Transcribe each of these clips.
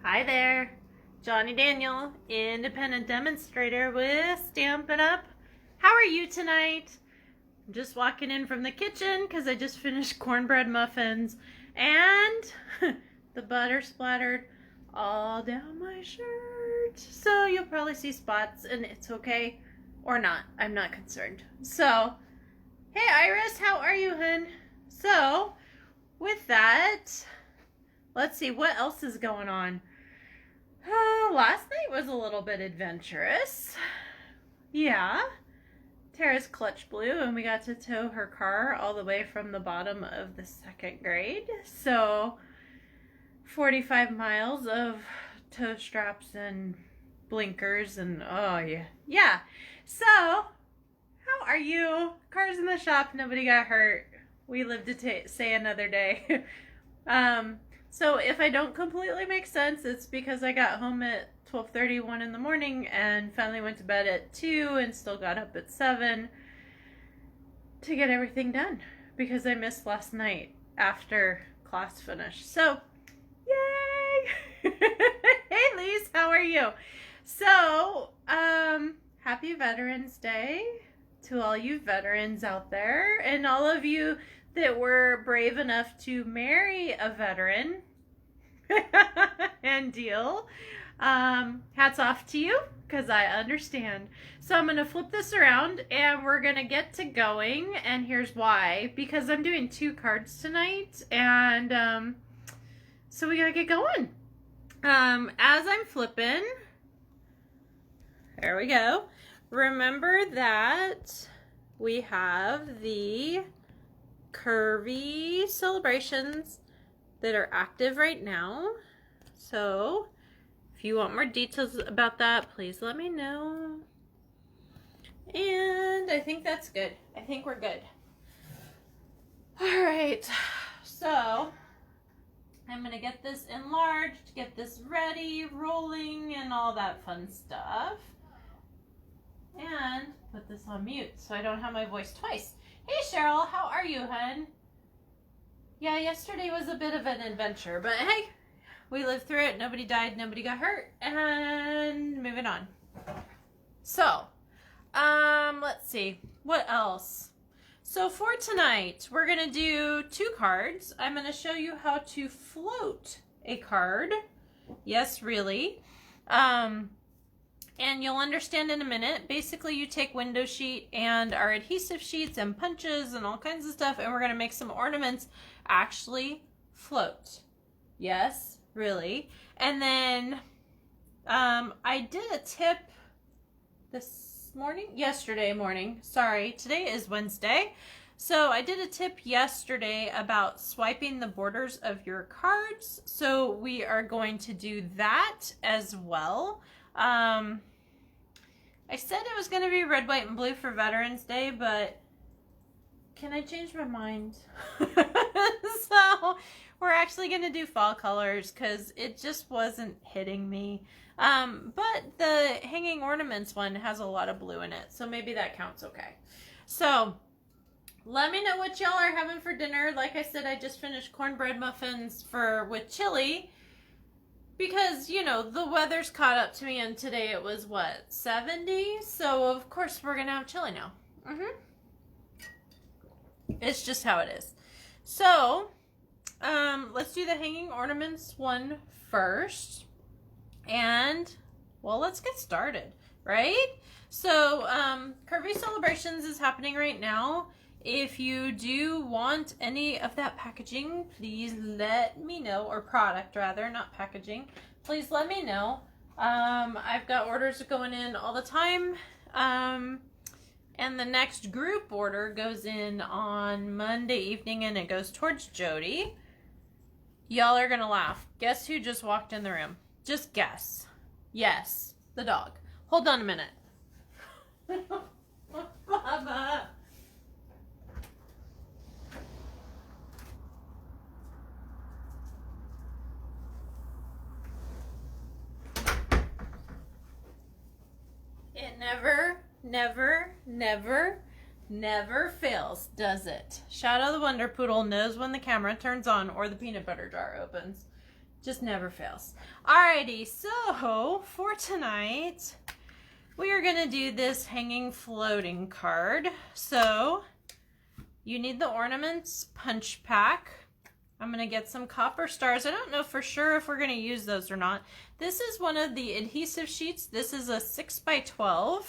Hi there, Johnny Daniel, independent demonstrator with Stampin' Up. How are you tonight? I'm just walking in from the kitchen because I just finished cornbread muffins and the butter splattered all down my shirt. So you'll probably see spots and it's okay, or not. I'm not concerned. So, hey Iris, how are you, hun? So, with that, let's see what else is going on. Last night was a little bit adventurous. Yeah. Tara's clutch blew and we got to tow her car all the way from the bottom of the second grade. So 45 miles of tow straps and blinkers and oh yeah. Yeah. So how are you? Car's in the shop. Nobody got hurt. We live to say another day. So if I don't completely make sense, it's because I got home at 12:31 in the morning and finally went to bed at 2 and still got up at 7 to get everything done because I missed last night after class finished. So, yay! Hey Lise, how are you? So, happy Veterans Day to all you veterans out there and all of you that were brave enough to marry a veteran and deal. Hats off to you because I understand. So I'm going to flip this around and we're going to get to going, and here's why. Because I'm doing 2 cards tonight and so we got to get going. As I'm flipping, there we go. Remember that we have the curvy celebrations that are active right now. So if you want more details about that, please let me know. And I think that's good. I think we're good. All right. So I'm going to get this enlarged, get this ready, rolling, and all that fun stuff. And put this on mute so I don't have my voice twice. Hey Cheryl, how are you, hun? Yeah, yesterday was a bit of an adventure, but hey, we lived through it. Nobody died, nobody got hurt, and moving on. So, let's see, what else? So for tonight, we're gonna do 2 cards. I'm gonna show you how to float a card. Yes, really. And you'll understand in a minute. Basically, you take window sheet and our adhesive sheets and punches and all kinds of stuff, and we're going to make some ornaments actually float. Yes, really. And then I did a tip yesterday morning. Sorry, today is Wednesday. So I did a tip yesterday about swiping the borders of your cards. So we are going to do that as well. I said it was going to be red, white, and blue for Veterans Day, but can I change my mind? So we're actually going to do fall colors because it just wasn't hitting me. But the hanging ornaments one has a lot of blue in it, so maybe that counts okay. So let me know what y'all are having for dinner. Like I said, I just finished cornbread muffins with chili. Because, you know, the weather's caught up to me, and today it was, what, 70? So, of course, we're going to have chili now. It's just how it is. So, let's do the hanging ornaments one first. And, well, let's get started, right? So, Curvy Celebrations is happening right now. If you do want any of that packaging, please let me know, or product rather, not packaging. Please let me know. I've got orders going in all the time. And the next group order goes in on Monday evening and it goes towards Jody. Y'all are going to laugh. Guess who just walked in the room? Just guess. Yes, the dog. Hold on a minute. Mama. It never fails, does it? Shadow the Wonder Poodle knows when the camera turns on or the peanut butter jar opens. Just never fails. Alrighty, so for tonight, we are gonna do this hanging floating card. So you need the ornaments punch pack. I'm gonna get some copper stars. I don't know for sure if we're gonna use those or not. This is one of the adhesive sheets. This is a 6x12.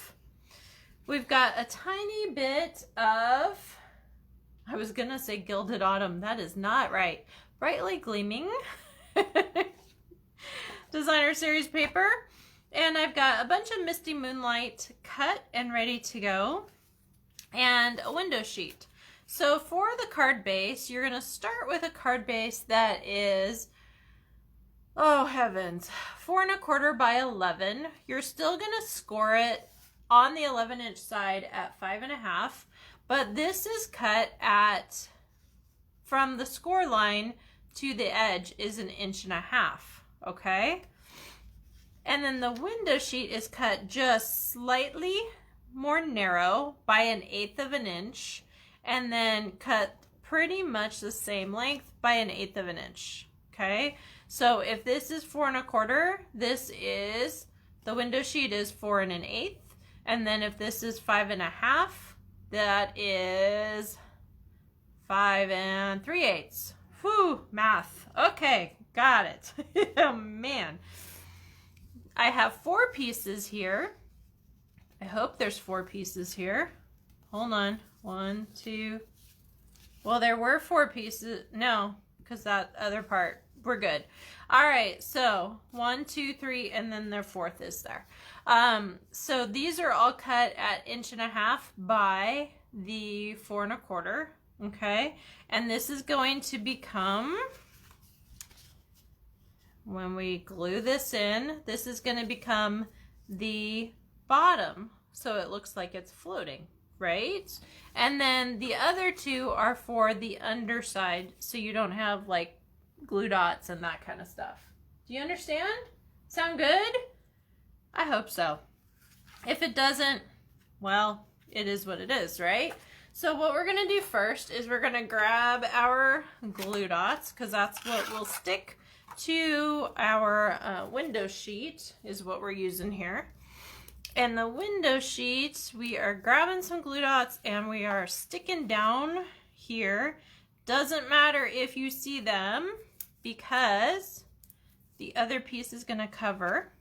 We've got a tiny bit of, I was gonna say gilded autumn. That is not right. Brightly gleaming designer series paper. And I've got a bunch of Misty Moonlight cut and ready to go. And a window sheet. So for the card base, you're gonna start with a card base that is, oh heavens, 4 1/4 by 11. You're still gonna score it on the 11-inch side at 5 1/2, but this is cut at, from the score line to the edge is 1 1/2 inches, okay? And then the window sheet is cut just slightly more narrow by 1/8 of an inch, and then cut pretty much the same length by 1/8 of an inch, okay? So if this is 4 1/4, this is, the window sheet is 4 1/8, and then if this is 5 1/2, that is 5 3/8. Whew, math. Okay, got it. Oh man. I have 4 pieces here. I hope there's 4 pieces here. Hold on. 1, 2. Well, there were 4 pieces. No, because that other part, we're good. All right, so 1, 2, 3, and then their 4th is there. So these are all cut at 1 1/2 by the 4 1/4. Okay, and this is going to become, when we glue this in, this is going to become the bottom, so it looks like it's floating, right? And then the other 2 are for the underside, so you don't have like glue dots and that kind of stuff. Do you understand? Sound good? I hope so. If it doesn't, well, it is what it is, right? So what we're gonna do first is we're gonna grab our glue dots, because that's what will stick to our window sheet, is what we're using here. And the window sheet, we are grabbing some glue dots and we are sticking down here. Doesn't matter if you see them, because the other piece is gonna cover.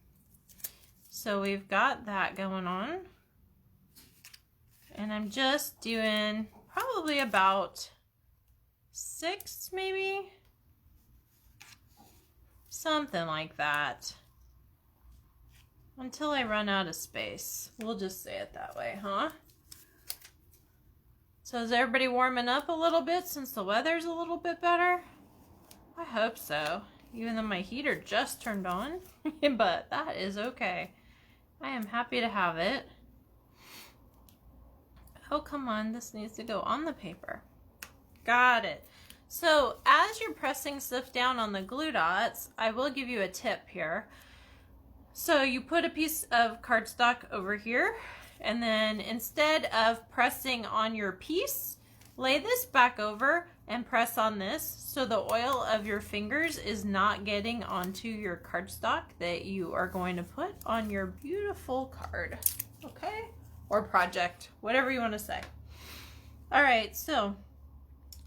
So we've got that going on. And I'm just doing probably about 6, maybe? Something like that. Until I run out of space. We'll just say it that way, huh? So is everybody warming up a little bit since the weather's a little bit better? I hope so. Even though my heater just turned on. But that is okay. I am happy to have it. Oh, come on, this needs to go on the paper. Got it. So as you're pressing stuff down on the glue dots, I will give you a tip here. So you put a piece of cardstock over here, and then instead of pressing on your piece, lay this back over and press on this so the oil of your fingers is not getting onto your cardstock that you are going to put on your beautiful card. Okay? Or project, whatever you want to say. All right, so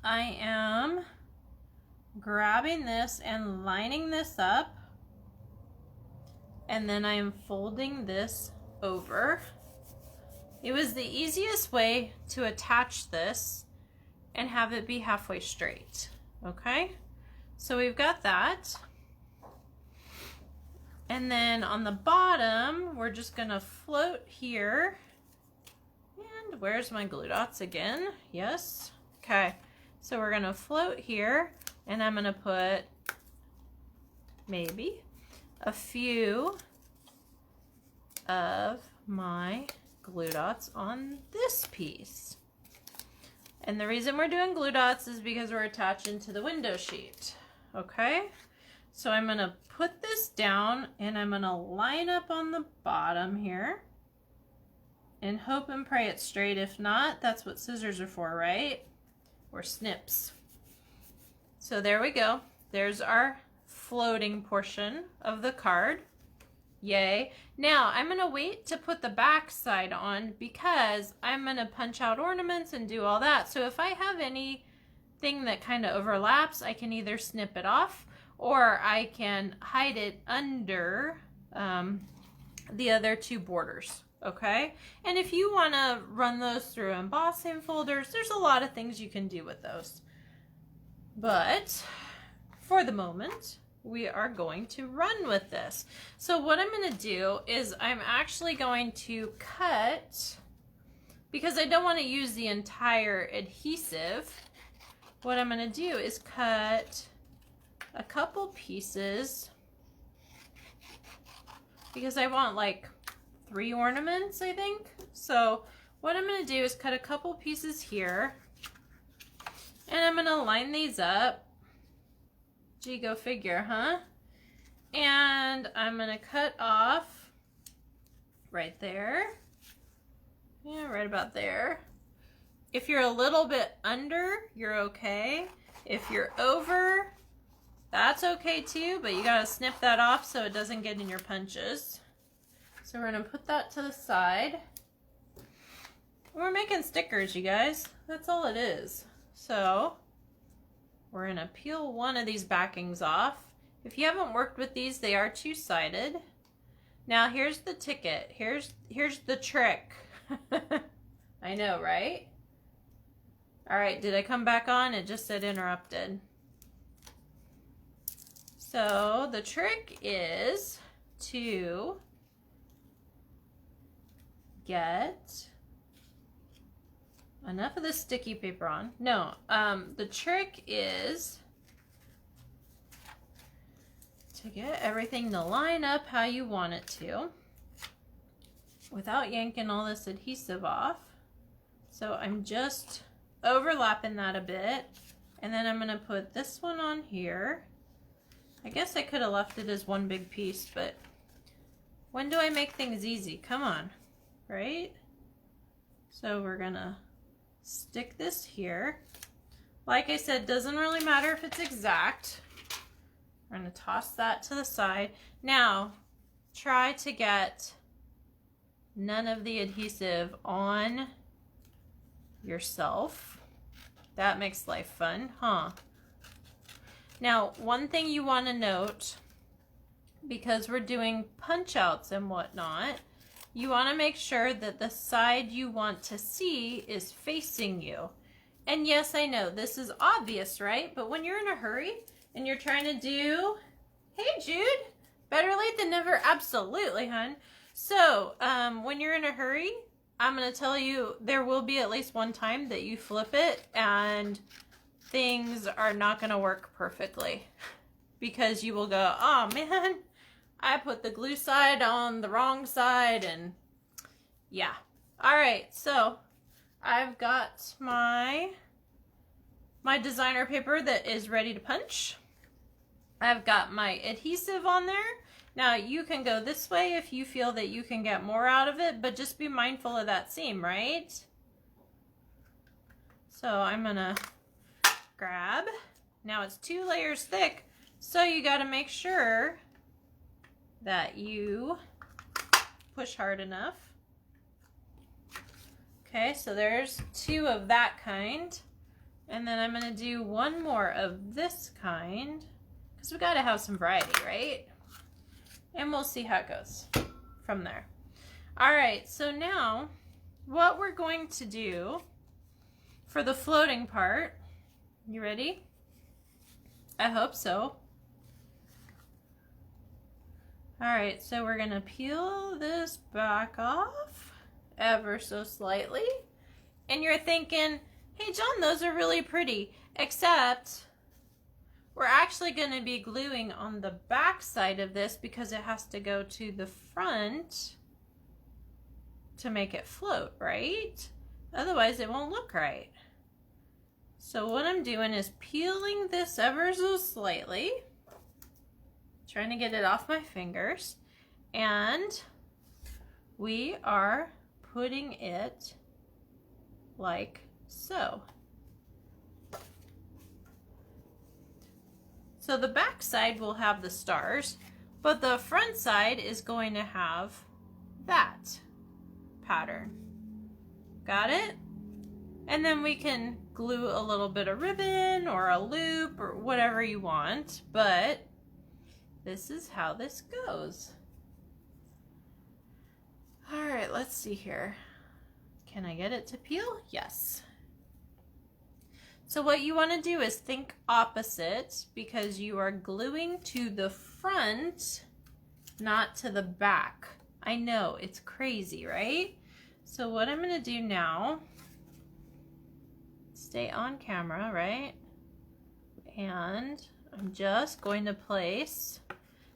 I am grabbing this and lining this up, and then I am folding this over. It was the easiest way to attach this and have it be halfway straight. Okay, so we've got that. And then on the bottom, we're just gonna float here. And where's my glue dots again? Yes. Okay, so we're gonna float here, and I'm gonna put maybe a few of my glue dots on this piece. And the reason we're doing glue dots is because we're attaching to the window sheet. Okay, so I'm gonna put this down and I'm gonna line up on the bottom here and hope and pray it's straight. If not, that's what scissors are for, right? Or snips. So there we go. There's our floating portion of the card. Yay. Now I'm going to wait to put the back side on because I'm going to punch out ornaments and do all that. So if I have anything that kind of overlaps, I can either snip it off or I can hide it under the other two borders. Okay, and if you want to run those through embossing folders, there's a lot of things you can do with those. But for the moment, we are going to run with this. So what I'm going to do is I'm actually going to cut, because I don't want to use the entire adhesive, what I'm going to do is cut a couple pieces, because I want like 3 ornaments, I think. So what I'm going to do is cut a couple pieces here, and I'm going to line these up. Gee, go figure, huh? And I'm going to cut off right there. Yeah, right about there. If you're a little bit under, you're okay. If you're over, that's okay too, but you got to snip that off so it doesn't get in your punches. So we're going to put that to the side. We're making stickers, you guys. That's all it is. So we're going to peel one of these backings off. If you haven't worked with these, they are two-sided. Now here's the ticket. Here's the trick. I know, right? All right, did I come back on? It just said interrupted. So the trick is to get enough of the sticky paper on. No, the trick is to get everything to line up how you want it to without yanking all this adhesive off. So I'm just overlapping that a bit, and then I'm going to put this one on here. I guess I could have left it as one big piece, but when do I make things easy? Come on. Right? So we're gonna stick this here. Like I said, doesn't really matter if it's exact. We're gonna toss that to the side. Now, try to get none of the adhesive on yourself. That makes life fun, huh? Now, one thing you want to note, because we're doing punch outs and whatnot, you want to make sure that the side you want to see is facing you. And yes, I know this is obvious, right? But when you're in a hurry and you're trying to do, hey Jude, better late than never, absolutely, hun. So when you're in a hurry, I'm going to tell you there will be at least one time that you flip it and things are not going to work perfectly, because you will go, oh man, I put the glue side on the wrong side, and yeah. All right, so I've got my designer paper that is ready to punch. I've got my adhesive on there. Now you can go this way if you feel that you can get more out of it, but just be mindful of that seam, right? So I'm gonna grab, now it's 2 layers thick, so you got to make sure that you push hard enough. Okay, so there's 2 of that kind, and then I'm going to do 1 more of this kind, because we got to have some variety, right? And we'll see how it goes from there. All right, so now what we're going to do for the floating part, you ready? I hope so. All right, so we're gonna peel this back off ever so slightly. And you're thinking, hey John, those are really pretty, except we're actually gonna be gluing on the back side of this because it has to go to the front to make it float, right? Otherwise it won't look right. So what I'm doing is peeling this ever so slightly, trying to get it off my fingers, and we are putting it like so. So the back side will have the stars, but the front side is going to have that pattern. Got it? And then we can glue a little bit of ribbon or a loop or whatever you want, but this is how this goes. All right, let's see here. Can I get it to peel? Yes. So what you want to do is think opposite, because you are gluing to the front, not to the back. I know, it's crazy, right? So what I'm going to do now, stay on camera, right? And I'm just going to place,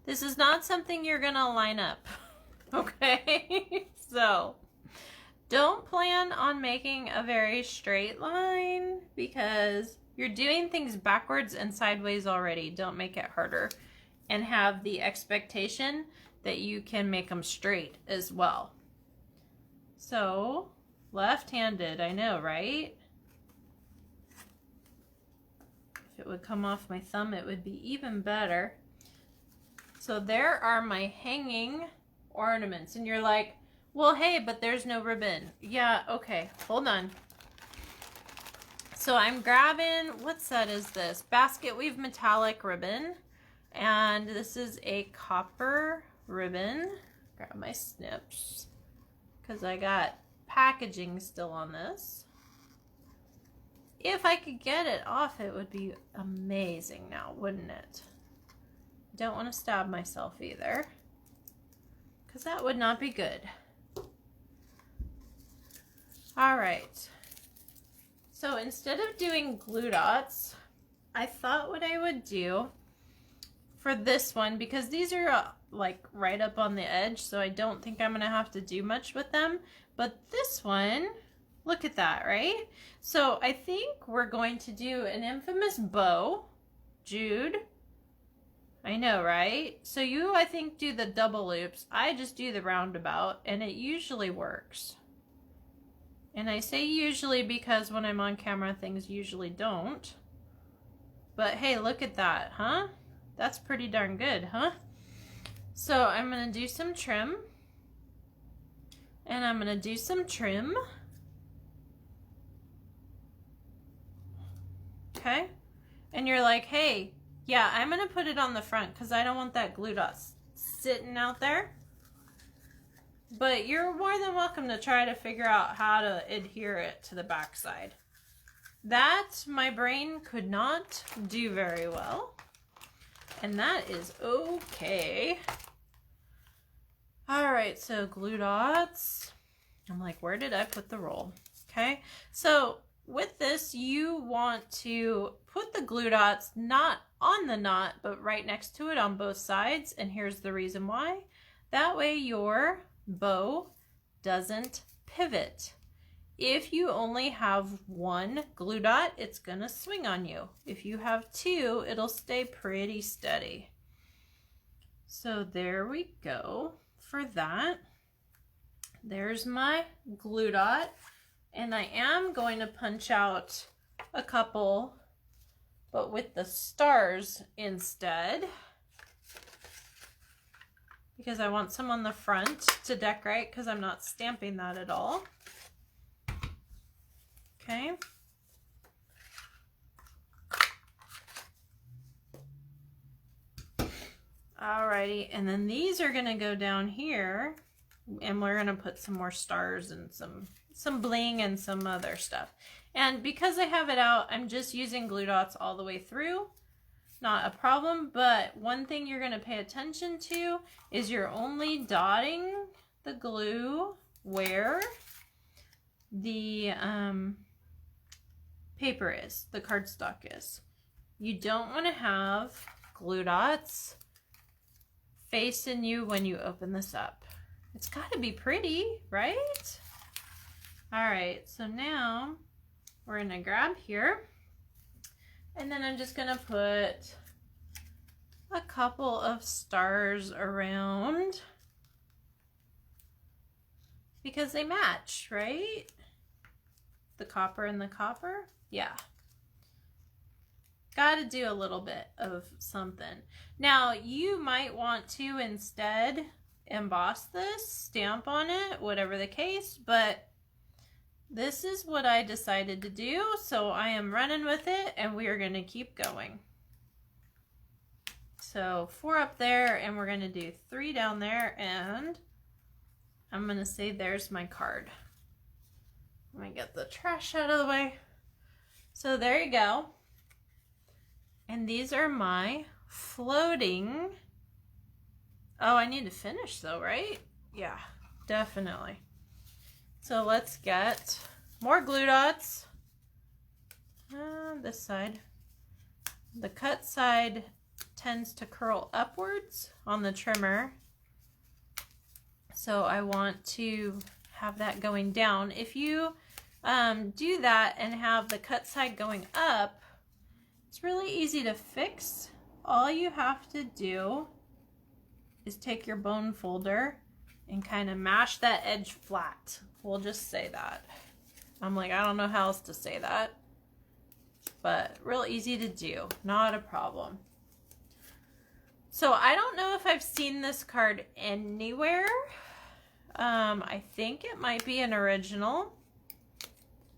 this is not something you're going to line up, okay? So don't plan on making a very straight line because you're doing things backwards and sideways already. Don't make it harder, and have the expectation that you can make them straight as well. So left-handed, I know, right? If it would come off my thumb, it would be even better. So there are my hanging ornaments, and you're like, well, hey, but there's no ribbon. Yeah, okay, hold on. So I'm grabbing, what set is this? Basket Weave metallic ribbon. And this is a copper ribbon. Grab my snips, because I got packaging still on this. If I could get it off, it would be amazing now, wouldn't it? Don't want to stab myself either, because that would not be good. All right, so instead of doing glue dots, I thought what I would do for this one, because these are like right up on the edge, so I don't think I'm gonna have to do much with them, but this one, look at that, right? So I think we're going to do an infamous bow. Jude, I know, right? So you, I think, do the double loops. I just do the roundabout, and it usually works. And I say usually because when I'm on camera, things usually don't. But hey, look at that, huh? That's pretty darn good, huh? So I'm gonna do some trim. And I'm gonna do some trim. Okay? And you're like, hey, yeah, I'm gonna put it on the front because I don't want that glue dot sitting out there. But you're more than welcome to try to figure out how to adhere it to the back side. That my brain could not do very well. And that is okay. All right, so glue dots. I'm like, where did I put the roll? Okay, so with this, you want to put the glue dots not on the knot, but right next to it on both sides. And here's the reason why. That way your bow doesn't pivot. If you only have one glue dot, it's gonna swing on you. If you have two, it'll stay pretty steady. So there we go for that. There's my glue dot, and I am going to punch out a couple, but with the stars instead, because I want some on the front to decorate, because I'm not stamping that at all. Okay. Alrighty, and then these are gonna go down here, and we're gonna put some more stars and some bling and some other stuff. And because I have it out, I'm just using glue dots all the way through. Not a problem, but one thing you're gonna pay attention to is you're only dotting the glue where the paper is, the cardstock is. You don't want to have glue dots facing you when you open this up. It's got to be pretty, right? All right, so now we're gonna grab here, and then I'm just gonna put a couple of stars around because they match, right? The copper and the copper, yeah. got to do a little bit of something. Now, you might want to instead emboss this, stamp on it, whatever the case, but this is what I decided to do, so I am running with it, and we are going to keep going. So 4 up there, and we're going to do 3 down there, and I'm going to say there's my card. Let me get the trash out of the way. So there you go. And these are my floating. Oh, I need to finish though, right? Yeah, definitely. So let's get more glue dots. This side. The cut side tends to curl upwards on the trimmer. So I want to have that going down. If you do that and have the cut side going up, it's really easy to fix. All you have to do is take your bone folder and kind of mash that edge flat. We'll just say that. I'm like, I don't know how else to say that, but real easy to do, not a problem. So I don't know if I've seen this card anywhere. I think it might be an original.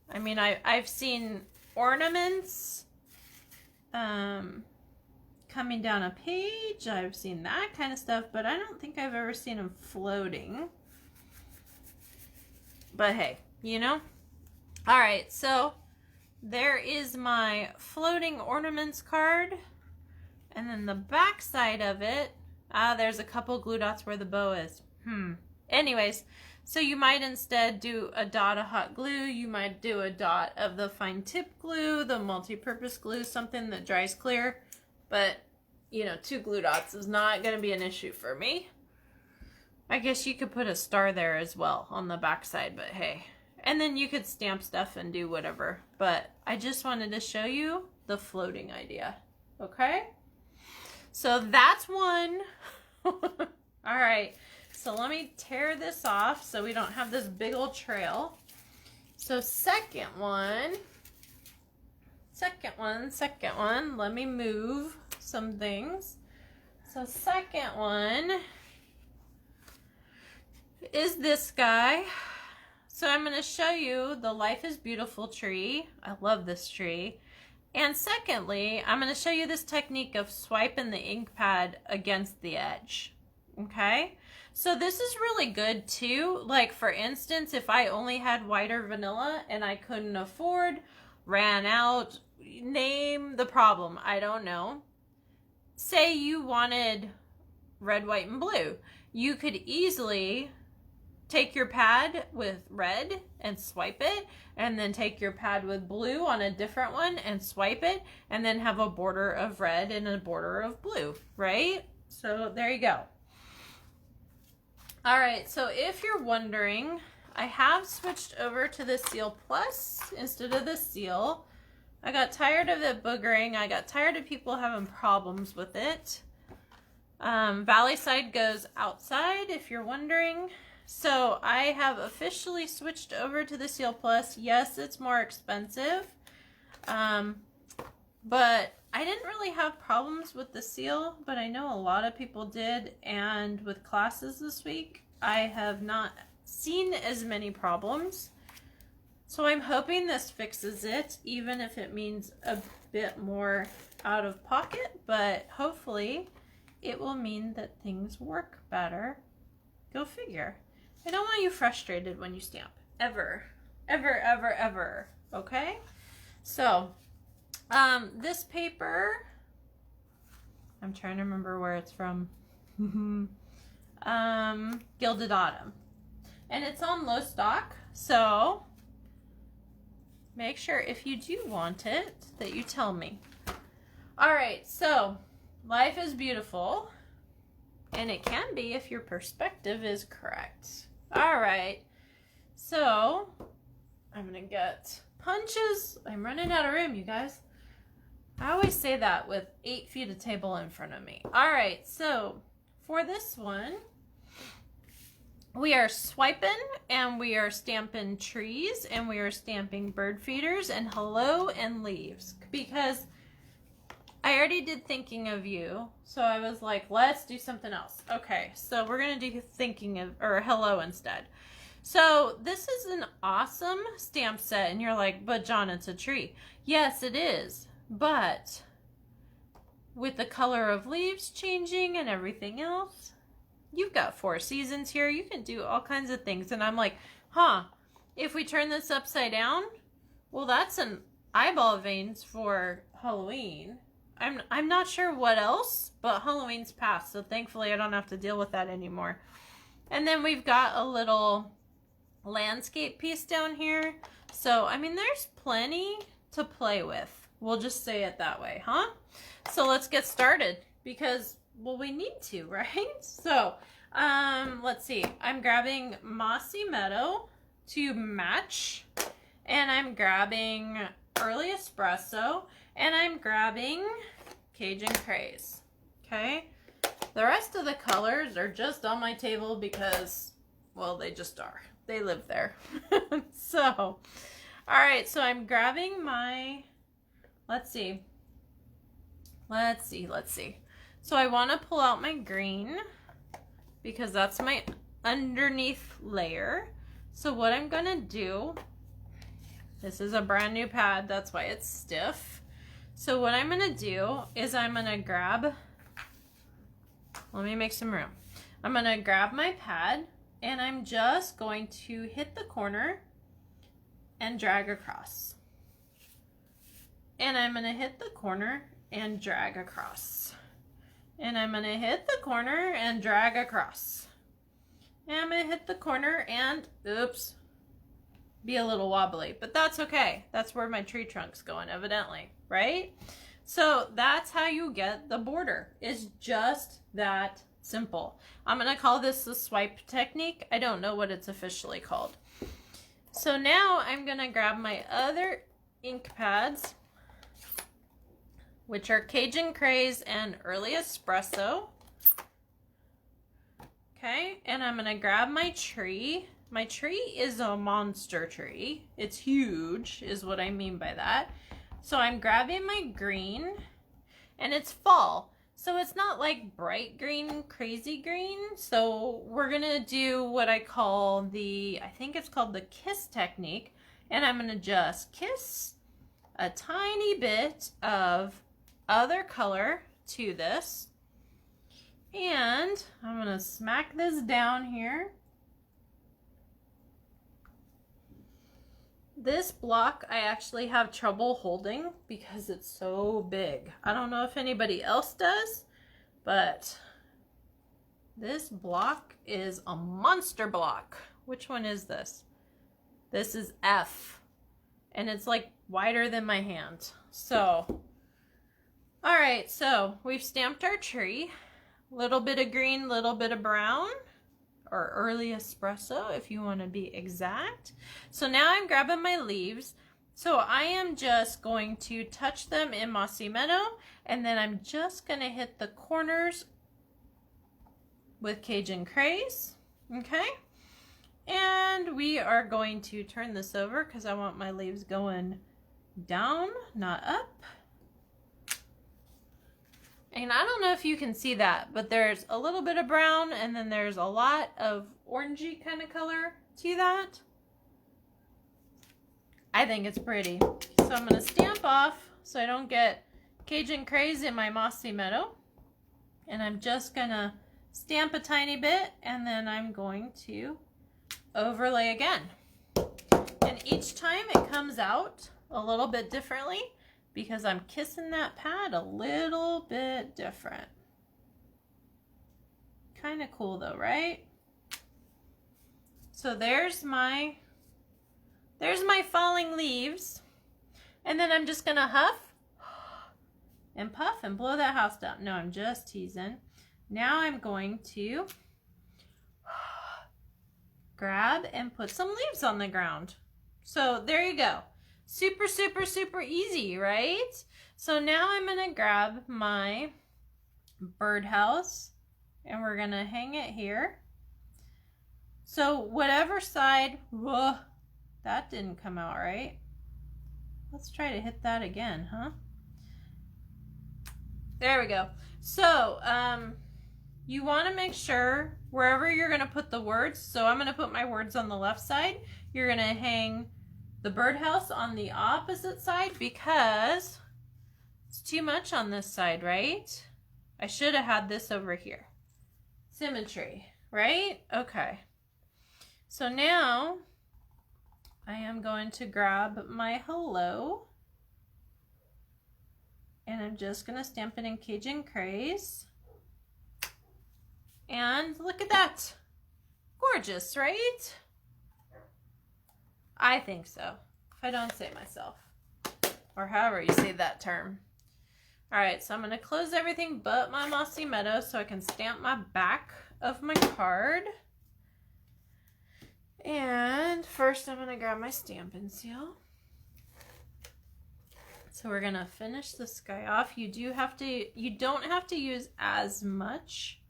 I mean, I've seen ornaments coming down a page. I've seen that kind of stuff, but I don't think I've ever seen them floating. But hey, you know? All right, so there is my floating ornaments card. And then the back side of it, there's a couple glue dots where the bow is. Anyways, so you might instead do a dot of hot glue. You might do a dot of the fine tip glue, the multi-purpose glue, something that dries clear. But, you know, 2 glue dots is not going to be an issue for me. I guess you could put a star there as well on the back side, but hey. And then you could stamp stuff and do whatever. But I just wanted to show you the floating idea. Okay? So that's one. All right. So let me tear this off so we don't have this big old trail. So second one. Let me move some things. So second one is this guy. So I'm going to show you the Life is Beautiful tree. I love this tree. And secondly, I'm going to show you this technique of swiping the ink pad against the edge. Okay? So this is really good too. Like for instance, if I only had white or vanilla and I couldn't afford, ran out, name the problem, I don't know. Say you wanted red, white, and blue. You could easily take your pad with red and swipe it, and then take your pad with blue on a different one and swipe it, and then have a border of red and a border of blue, right? So there you go. All right, so if you're wondering, I have switched over to the Seal Plus instead of the Seal. I got tired of it boogering. I got tired of people having problems with it. Valley side goes outside, if you're wondering. So I have officially switched over to the Seal Plus. Yes, it's more expensive, but I didn't really have problems with the Seal, but I know a lot of people did, and with classes this week, I have not seen as many problems. So I'm hoping this fixes it, even if it means a bit more out of pocket, but hopefully it will mean that things work better. Go figure. I don't want you frustrated when you stamp. Ever. Ever, ever, ever. Okay? So, this paper, I'm trying to remember where it's from. Gilded Autumn. And it's on low stock, so make sure if you do want it that you tell me. Alright, so Life is Beautiful. And it can be if your perspective is correct. Alright, so I'm going to get punches. I'm running out of room, you guys. I always say that with 8 feet of table in front of me. Alright, so for this one, we are swiping and we are stamping trees and we are stamping bird feeders and hello and leaves. Because I already did thinking of you, so I was like, let's do something else. Okay, so we're gonna do thinking of, or hello instead. So this is an awesome stamp set, and you're like, but John, it's a tree. Yes, it is, but with the color of leaves changing and everything else, you've got 4 seasons here. You can do all kinds of things. And I'm like, if we turn this upside down, well, that's an eyeball veins for Halloween. I'm not sure what else, but Halloween's passed, so thankfully I don't have to deal with that anymore. And then we've got a little landscape piece down here. So, I mean, there's plenty to play with. We'll just say it that way, huh? So let's get started because, well, we need to, right? So, let's see. I'm grabbing Mossy Meadow to match, and I'm grabbing Early Espresso, and I'm grabbing Cajun Craze. Okay? The rest of the colors are just on my table because, well, they just are. They live there. So, all right, so I'm grabbing my, let's see. So I want to pull out my green because that's my underneath layer. So what I'm going to do, this is a brand new pad, that's why it's stiff. So what I'm going to do is I'm going to grab, let me make some room. I'm going to grab my pad and I'm just going to hit the corner and drag across. And I'm going to hit the corner and drag across. And I'm going to hit the corner and drag across. And I'm going to hit the corner and, oops, be a little wobbly. But that's okay. That's where my tree trunk's going, evidently, right? So that's how you get the border. It's just that simple. I'm going to call this the swipe technique. I don't know what it's officially called. So now I'm going to grab my other ink pads, which are Cajun Craze and Early Espresso. Okay, and I'm going to grab my tree. My tree is a monster tree. It's huge, is what I mean by that. So I'm grabbing my green, and it's fall. So it's not like bright green, crazy green. So we're going to do what I call the, I think it's called the kiss technique. And I'm going to just kiss a tiny bit of other color to this. And I'm going to smack this down here. This block I actually have trouble holding because it's so big. I don't know if anybody else does, but this block is a monster block. Which one is this? This is F, and it's like wider than my hand. So, all right, so we've stamped our tree. Little bit of green, little bit of brown, or Early Espresso if you want to be exact. So now I'm grabbing my leaves. So I am just going to touch them in Mossy Meadow, and then I'm just going to hit the corners with Cajun Craze. Okay? And we are going to turn this over because I want my leaves going down, not up. And I don't know if you can see that, but there's a little bit of brown and then there's a lot of orangey kind of color to that. I think it's pretty. So I'm going to stamp off so I don't get Cajun Craze in my Mossy Meadow. And I'm just going to stamp a tiny bit and then I'm going to overlay again. And each time it comes out a little bit differently, because I'm kissing that pad a little bit different. Kind of cool though, right? So there's my falling leaves. And then I'm just gonna huff and puff and blow that house down. No, I'm just teasing. Now I'm going to grab and put some leaves on the ground. So there you go. Super, super, super easy, right? So now I'm going to grab my birdhouse and we're going to hang it here. So whatever side, whoa, that didn't come out right. Let's try to hit that again, huh? There we go. So, you want to make sure wherever you're going to put the words, so I'm going to put my words on the left side, you're going to hang the birdhouse on the opposite side because it's too much on this side, right? I should have had this over here. Symmetry, right? Okay. So now I am going to grab my hello and I'm just going to stamp it in Cajun Craze. And look at that. Gorgeous, right? I think so, if I don't say myself. Or however you say that term. Alright, so I'm going to close everything but my mossy meadow so I can stamp my back of my card. And first I'm going to grab my Stampin' Seal. So we're going to finish this guy off. You don't have to use as much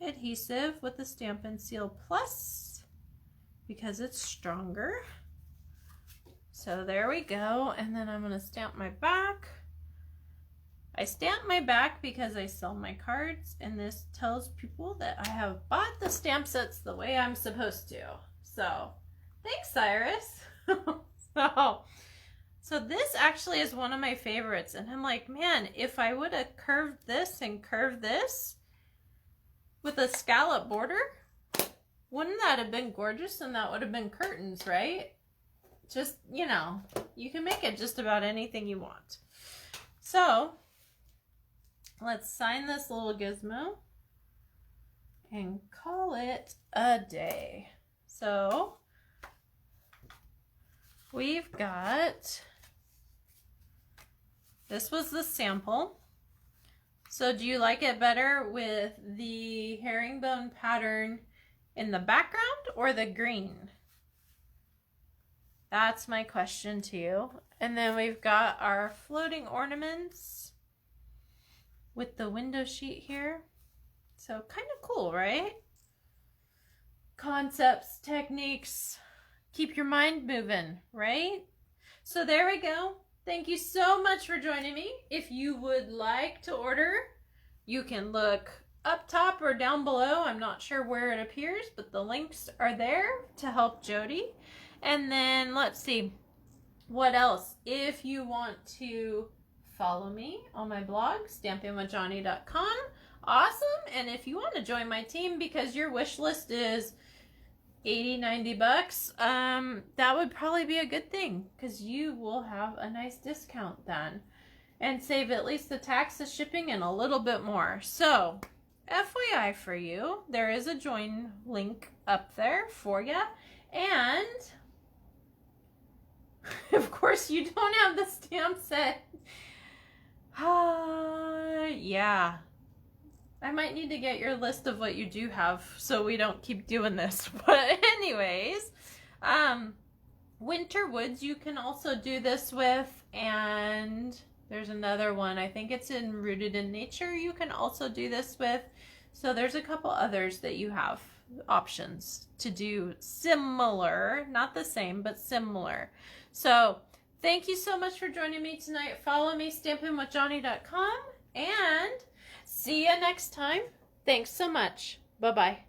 adhesive with the Stampin' Seal Plus because it's stronger. So there we go. And then I'm going to stamp my back. I stamp my back because I sell my cards, and this tells people that I have bought the stamp sets the way I'm supposed to. So thanks, Cyrus. So this actually is one of my favorites, and I'm like, man, if I would have curved this and curved this with a scallop border, wouldn't that have been gorgeous? And that would have been curtains, right? Just, you know, you can make it just about anything you want. So let's sign this little gizmo and call it a day. So we've got, this was the sample. So do you like it better with the herringbone pattern in the background or the green? That's my question to you. And then we've got our floating ornaments with the window sheet here. So kind of cool, right? Concepts, techniques, keep your mind moving, right? So there we go. Thank you so much for joining me. If you would like to order, you can look up top or down below. I'm not sure where it appears, but the links are there to help Jody. And then let's see what else. If you want to follow me on my blog, stampinwithjohnny.com, awesome. And if you want to join my team because your wish list is $80-$90, that would probably be a good thing because you will have a nice discount then and save at least the tax, the shipping, and a little bit more. So FYI for you, there is a join link up there for you. And of course you don't have the stamp set. Yeah, I might need to get your list of what you do have so we don't keep doing this. But anyways, Winter Woods you can also do this with, and there's another one, I think it's in Rooted in Nature, you can also do this with. So there's a couple others that you have options to do similar, not the same, but similar. So thank you so much for joining me tonight. Follow me, stampinwithjohnny.com, and see you next time. Thanks so much. Bye-bye.